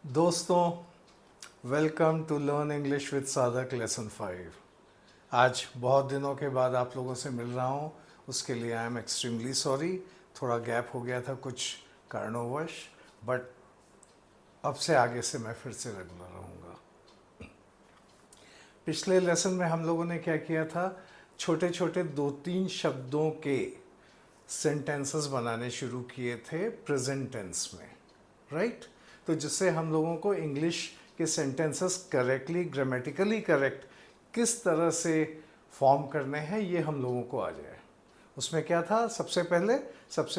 दोस्तों, welcome to learn English with Sadhak lesson 5। आज बहुत दिनों के बाद आप लोगों से मिल रहा हूँ, उसके लिए आई एम एक्सट्रीमली सॉरी। थोड़ा गैप हो गया था कुछ कारणोंवश, बट अब से आगे से मैं फिर से रेगुलर रहूँगा। पिछले लेसन में हम लोगों ने क्या किया था, छोटे छोटे 2-3 शब्दों के सेंटेंसेस बनाने शुरू किए थे प्रेजेंट टेंस में, राइट? तो जिससे हम लोगों को इंग्लिश के सेंटेंसेस करेक्टली, ग्रामेटिकली करेक्ट किस तरह से फॉर्म करने हैं ये हम लोगों को आ जाए। उसमें क्या था, सबसे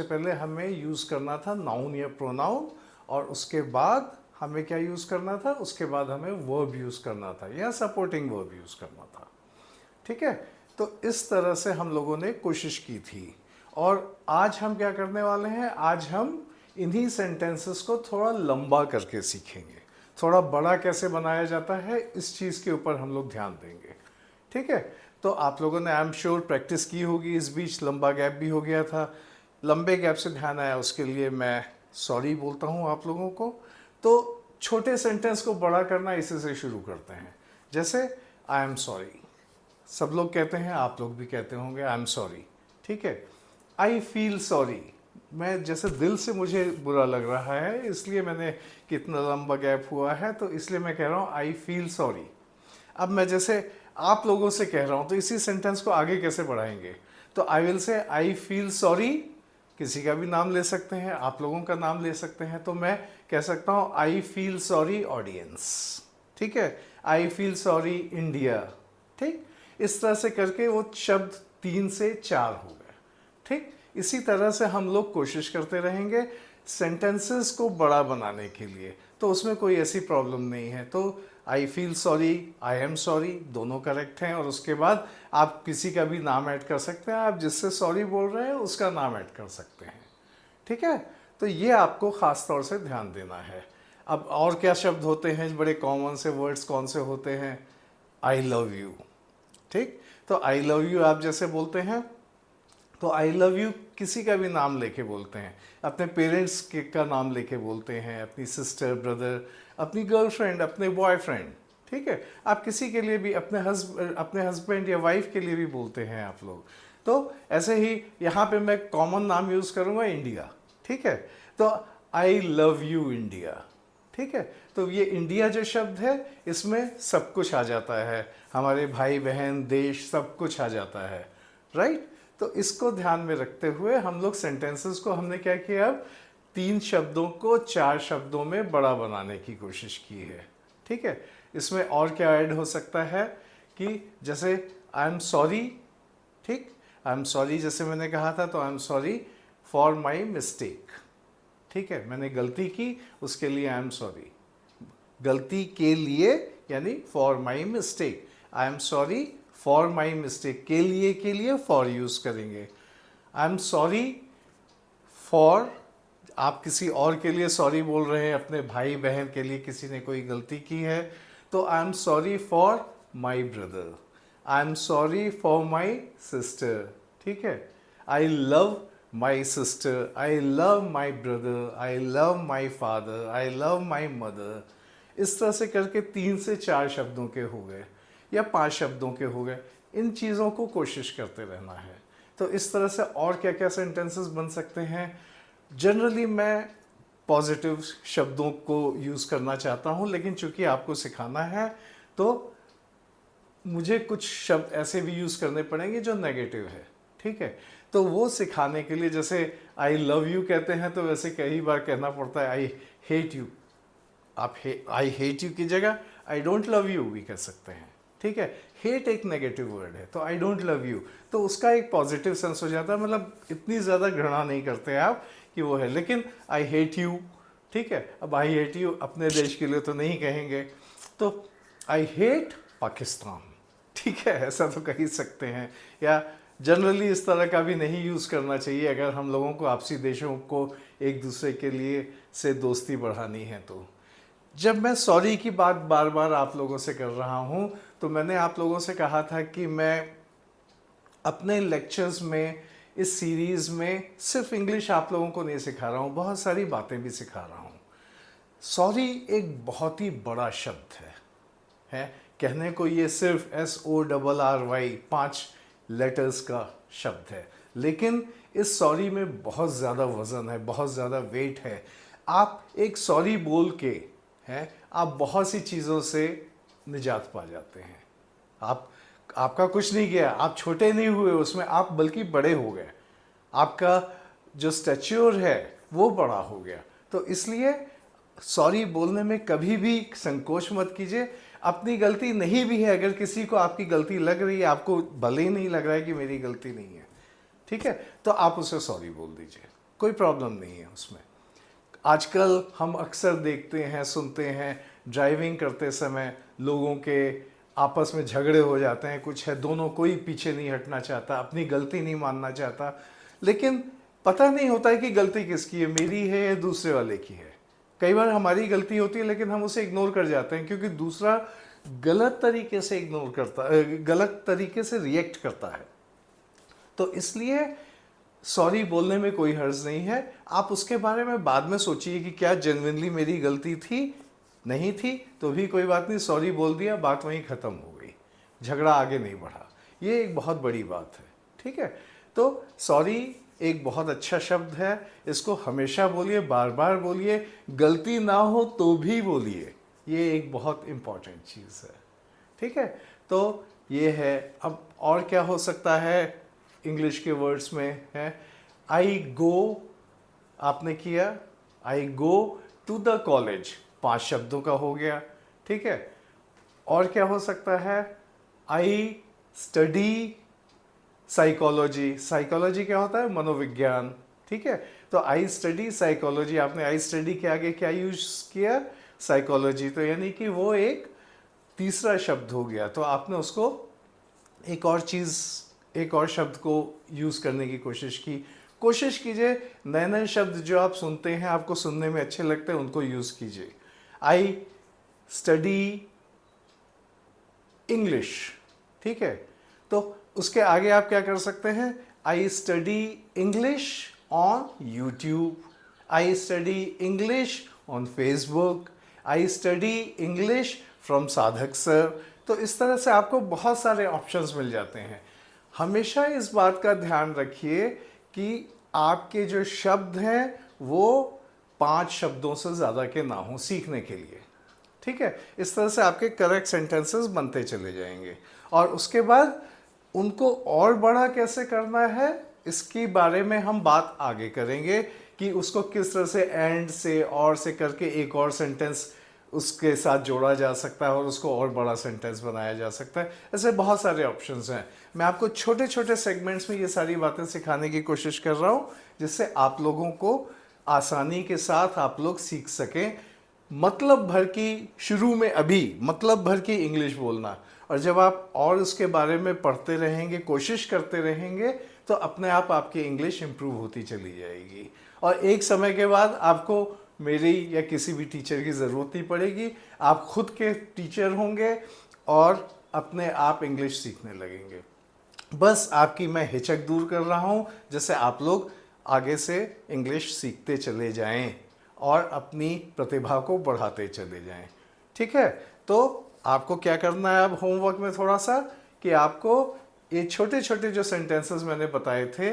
पहले हमें यूज़ करना था नाउन या प्रोनाउन, और उसके बाद हमें क्या यूज़ करना था, उसके बाद हमें वर्ब यूज़ करना था या सपोर्टिंग वर्ब यूज़ करना था। ठीक है, तो इस तरह से हम लोगों ने कोशिश की थी। और आज हम क्या करने वाले हैं, आज हम इन्हीं सेंटेंसेस को थोड़ा लंबा करके सीखेंगे। थोड़ा बड़ा कैसे बनाया जाता है इस चीज़ के ऊपर हम लोग ध्यान देंगे। ठीक है, तो आप लोगों ने आई एम श्योर प्रैक्टिस की होगी, इस बीच लंबा गैप भी हो गया था। लंबे गैप से ध्यान आया उसके लिए मैं सॉरी बोलता हूँ आप लोगों को। तो छोटे सेंटेंस को बड़ा करना इसी से शुरू करते हैं। जैसे आई एम सॉरी, सब लोग कहते हैं, आप लोग भी कहते होंगे आई एम सॉरी। ठीक है, आई फील सॉरी, मैं जैसे दिल से मुझे बुरा लग रहा है, इसलिए मैंने, कितना लंबा गैप हुआ है तो इसलिए मैं कह रहा हूँ आई फील सॉरी। अब मैं जैसे आप लोगों से कह रहा हूँ तो इसी सेंटेंस को आगे कैसे बढ़ाएंगे, तो I will say I feel sorry, किसी का भी नाम ले सकते हैं, आप लोगों का नाम ले सकते हैं, तो मैं कह सकता हूँ आई फील सॉरी ऑडियंस। ठीक है, आई फील सॉरी इंडिया। ठीक, इस तरह से करके वो शब्द 3 से 4 हो गए। ठीक, इसी तरह से हम लोग कोशिश करते रहेंगे सेंटेंसेस को बड़ा बनाने के लिए, तो उसमें कोई ऐसी प्रॉब्लम नहीं है। तो I feel sorry, I am sorry, दोनों करेक्ट हैं, और उसके बाद आप किसी का भी नाम ऐड कर सकते हैं, आप जिससे सॉरी बोल रहे हैं उसका नाम ऐड कर सकते हैं। ठीक है, तो ये आपको ख़ास तौर से ध्यान देना है। अब और क्या शब्द होते हैं, बड़े कॉमन से वर्ड्स कौन से होते हैं, आई लव यू। ठीक, तो आई लव यू आप जैसे बोलते हैं, तो आई लव यू किसी का भी नाम लेके बोलते हैं, अपने पेरेंट्स के का नाम लेके बोलते हैं, अपनी सिस्टर, ब्रदर, अपनी गर्लफ्रेंड, अपने बॉयफ्रेंड। ठीक है, आप किसी के लिए भी, अपने हस्बैंड या वाइफ के लिए भी बोलते हैं आप लोग। तो ऐसे ही यहाँ पे मैं कॉमन नाम यूज़ करूँगा इंडिया। ठीक है, तो आई लव यू इंडिया। ठीक है, तो ये इंडिया जो शब्द है इसमें सब कुछ आ जाता है, हमारे भाई बहन, देश, सब कुछ आ जाता है, राइट? तो इसको ध्यान में रखते हुए हम लोग सेंटेंसेस को, हमने क्या किया, अब 3 शब्दों को 4 शब्दों में बड़ा बनाने की कोशिश की है। ठीक है, इसमें और क्या ऐड हो सकता है कि जैसे आई एम सॉरी। ठीक, आई एम सॉरी जैसे मैंने कहा था, तो I am sorry for my mistake. ठीक है, मैंने गलती की, उसके लिए आई एम सॉरी। गलती के लिए यानी for my mistake, I am sorry for my mistake, के लिए फॉर यूज़ करेंगे। आई एम सॉरी फॉर, आप किसी और के लिए सॉरी बोल रहे हैं, अपने भाई बहन के लिए किसी ने कोई गलती की है, तो I am sorry for my brother, I am sorry for my sister. ठीक है, I love my sister, I love my brother, I love my father, I love my mother. इस तरह से करके 3 से 4 शब्दों के हो गए या 5 शब्दों के हो गए। इन चीज़ों को कोशिश करते रहना है। तो इस तरह से और क्या क्या सेंटेंसेस बन सकते हैं। जनरली मैं पॉजिटिव शब्दों को यूज़ करना चाहता हूँ, लेकिन चूंकि आपको सिखाना है तो मुझे कुछ शब्द ऐसे भी यूज़ करने पड़ेंगे जो नेगेटिव है। ठीक है, तो वो सिखाने के लिए, जैसे आई लव यू कहते हैं तो वैसे कई बार कहना पड़ता है आई हेट यू। आप आई हेट यू की जगह आई डोंट लव यू भी कह सकते हैं। ठीक है, हेट एक नेगेटिव वर्ड है, तो आई डोंट लव यू, तो उसका एक पॉजिटिव सेंस हो जाता है, मतलब इतनी ज़्यादा घृणा नहीं करते आप कि वो है। लेकिन आई हेट यू, ठीक है, अब आई हेट यू अपने देश के लिए तो नहीं कहेंगे, तो आई हेट पाकिस्तान। ठीक है, ऐसा तो कह ही सकते हैं। या जनरली इस तरह का भी नहीं यूज़ करना चाहिए अगर हम लोगों को आपसी देशों को एक दूसरे के लिए से दोस्ती बढ़ानी है। तो जब मैं सॉरी की बात बार बार आप लोगों से कर रहा हूँ, तो मैंने आप लोगों से कहा था कि मैं अपने लेक्चर्स में, इस सीरीज़ में सिर्फ इंग्लिश आप लोगों को नहीं सिखा रहा हूँ, बहुत सारी बातें भी सिखा रहा हूँ। सॉरी एक बहुत ही बड़ा शब्द है कहने को ये सिर्फ SORRY 5 लेटर्स का शब्द है, लेकिन इस सॉरी में बहुत ज़्यादा वज़न है, बहुत ज़्यादा वेट है। आप एक सॉरी बोल के हैं आप बहुत सी चीज़ों से निजात पा जाते हैं। आपका कुछ नहीं गया, आप छोटे नहीं हुए उसमें, आप बल्कि बड़े हो गए। आपका जो स्टैच्योर है वो बड़ा हो गया। तो इसलिए सॉरी बोलने में कभी भी संकोच मत कीजिए। अपनी गलती नहीं भी है, अगर किसी को आपकी गलती लग रही है, आपको भले ही नहीं लग रहा है कि मेरी गलती नहीं है, ठीक है, तो आप उसे सॉरी बोल दीजिए, कोई प्रॉब्लम नहीं है उसमें। आजकल हम अक्सर देखते हैं, सुनते हैं, ड्राइविंग करते समय लोगों के आपस में झगड़े हो जाते हैं, कुछ है, दोनों कोई पीछे नहीं हटना चाहता, अपनी गलती नहीं मानना चाहता, लेकिन पता नहीं होता है कि गलती किसकी है, मेरी है या दूसरे वाले की है। कई बार हमारी गलती होती है लेकिन हम उसे इग्नोर कर जाते हैं क्योंकि दूसरा गलत तरीके से इग्नोर करता, गलत तरीके से रिएक्ट करता है। तो इसलिए सॉरी बोलने में कोई हर्ज नहीं है। आप उसके बारे में बाद में सोचिए कि क्या जेन्युइनली मेरी गलती थी, नहीं थी, तो भी कोई बात नहीं, सॉरी बोल दिया, बात वहीं ख़त्म हो गई, झगड़ा आगे नहीं बढ़ा। ये एक बहुत बड़ी बात है, ठीक है। तो सॉरी एक बहुत अच्छा शब्द है, इसको हमेशा बोलिए, बार बार बोलिए, गलती ना हो तो भी बोलिए, ये एक बहुत इम्पॉर्टेंट चीज़ है, ठीक है। तो ये है। अब और क्या हो सकता है इंग्लिश के वर्ड्स में है, आई गो, आपने किया, आई गो टू द कॉलेज, 5 शब्दों का हो गया, ठीक है। और क्या हो सकता है, आई स्टडी साइकोलॉजी, साइकोलॉजी क्या होता है, मनोविज्ञान, ठीक है। तो आई स्टडी साइकोलॉजी, आपने आई स्टडी के आगे क्या यूज किया, साइकोलॉजी, तो यानी कि वो एक तीसरा शब्द हो गया। तो आपने उसको एक और चीज़, एक और शब्द को यूज़ करने की कोशिश कीजिए। नए नए शब्द जो आप सुनते हैं, आपको सुनने में अच्छे लगते हैं, उनको यूज़ कीजिए। आई स्टडी इंग्लिश, ठीक है। तो उसके आगे आप क्या कर सकते हैं, I study English on YouTube, I study English on Facebook, I study English from साधक सर। तो इस तरह से आपको बहुत सारे ऑप्शंस मिल जाते हैं। हमेशा इस बात का ध्यान रखिए कि आपके जो शब्द हैं वो 5 शब्दों से ज़्यादा के ना हों सीखने के लिए, ठीक है। इस तरह से आपके करेक्ट सेंटेंसेस बनते चले जाएंगे। और उसके बाद उनको और बड़ा कैसे करना है, इसके बारे में हम बात आगे करेंगे कि उसको किस तरह से एंड से और से करके एक और सेंटेंस उसके साथ जोड़ा जा सकता है और उसको और बड़ा सेंटेंस बनाया जा सकता है। ऐसे बहुत सारे ऑप्शंस हैं। मैं आपको छोटे छोटे सेगमेंट्स में ये सारी बातें सिखाने की कोशिश कर रहा हूँ जिससे आप लोगों को आसानी के साथ आप लोग सीख सकें। मतलब भर की, शुरू में अभी मतलब भर की इंग्लिश बोलना, और जब आप और उसके बारे में पढ़ते रहेंगे, कोशिश करते रहेंगे, तो अपने आप आपकी इंग्लिश इम्प्रूव होती चली जाएगी। और एक समय के बाद आपको मेरी या किसी भी टीचर की ज़रूरत नहीं पड़ेगी, आप खुद के टीचर होंगे और अपने आप इंग्लिश सीखने लगेंगे। बस आपकी मैं हिचक दूर कर रहा हूँ जिससे आप लोग आगे से इंग्लिश सीखते चले जाएं और अपनी प्रतिभा को बढ़ाते चले जाएं, ठीक है। तो आपको क्या करना है अब होमवर्क में थोड़ा सा, कि आपको ये छोटे छोटे जो सेंटेंसेस मैंने बताए थे,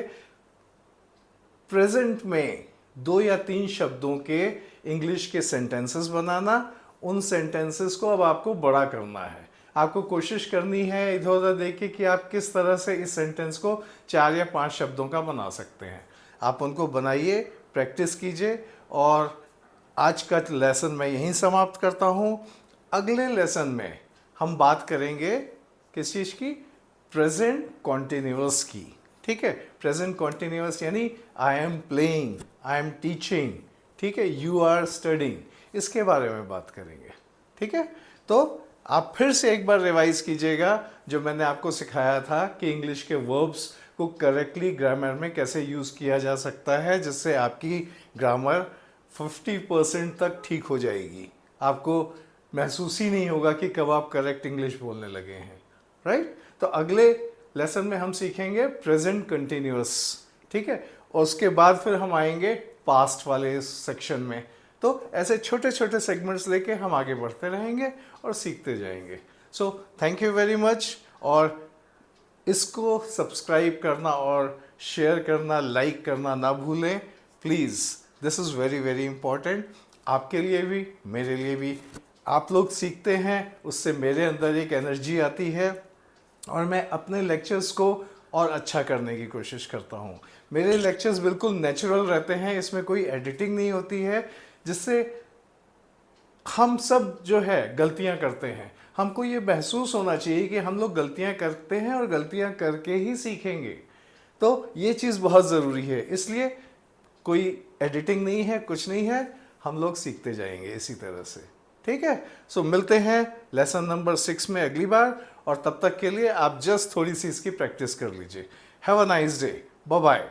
प्रेजेंट में 2 या 3 शब्दों के इंग्लिश के सेंटेंसेस बनाना, उन सेंटेंसेस को अब आपको बड़ा करना है। आपको कोशिश करनी है इधर उधर देख के कि आप किस तरह से इस सेंटेंस को 4 या 5 शब्दों का बना सकते हैं। आप उनको बनाइए, प्रैक्टिस कीजिए। और आज का लेसन मैं यहीं समाप्त करता हूँ। अगले लेसन में हम बात करेंगे किस चीज़ की, प्रेजेंट कॉन्टिन्यूअस की, ठीक है। प्रेजेंट कॉन्टिन्यूअस यानी I am playing, I am teaching, ठीक है, यू आर स्टडिंग, इसके बारे में बात करेंगे, ठीक है। तो आप फिर से एक बार रिवाइज कीजिएगा जो मैंने आपको सिखाया था कि इंग्लिश के वर्ब्स को करेक्टली ग्रामर में कैसे यूज़ किया जा सकता है जिससे आपकी ग्रामर 50% तक ठीक हो जाएगी। आपको महसूस ही नहीं होगा कि कब आप करेक्ट इंग्लिश बोलने लगे हैं, राइट। तो अगले लेसन में हम सीखेंगे प्रेजेंट कंटिन्यूअस, ठीक है। और उसके बाद फिर हम आएंगे पास्ट वाले सेक्शन में, तो ऐसे छोटे छोटे सेगमेंट्स लेके हम आगे बढ़ते रहेंगे और सीखते जाएंगे। So thank you very much, और इसको सब्सक्राइब करना और शेयर करना, लाइक करना ना भूलें please. This is very very important, आपके लिए भी मेरे लिए भी। आप लोग सीखते हैं, उससे मेरे अंदर एक एनर्जी आती है और मैं अपने लेक्चर्स को और अच्छा करने की कोशिश करता हूँ। मेरे लेक्चर्स बिल्कुल नेचुरल रहते हैं, इसमें कोई एडिटिंग नहीं होती है, जिससे हम सब जो है गलतियां करते हैं। हमको ये महसूस होना चाहिए कि हम लोग गलतियां करते हैं और गलतियां करके ही सीखेंगे। तो ये चीज़ बहुत ज़रूरी है, इसलिए कोई एडिटिंग नहीं है, कुछ नहीं है, हम लोग सीखते जाएंगे इसी तरह से। ठीक है, सो मिलते हैं लेसन नंबर 6 में अगली बार, और तब तक के लिए आप जस्ट थोड़ी सी इसकी प्रैक्टिस कर लीजिए। Have a nice day, bye bye.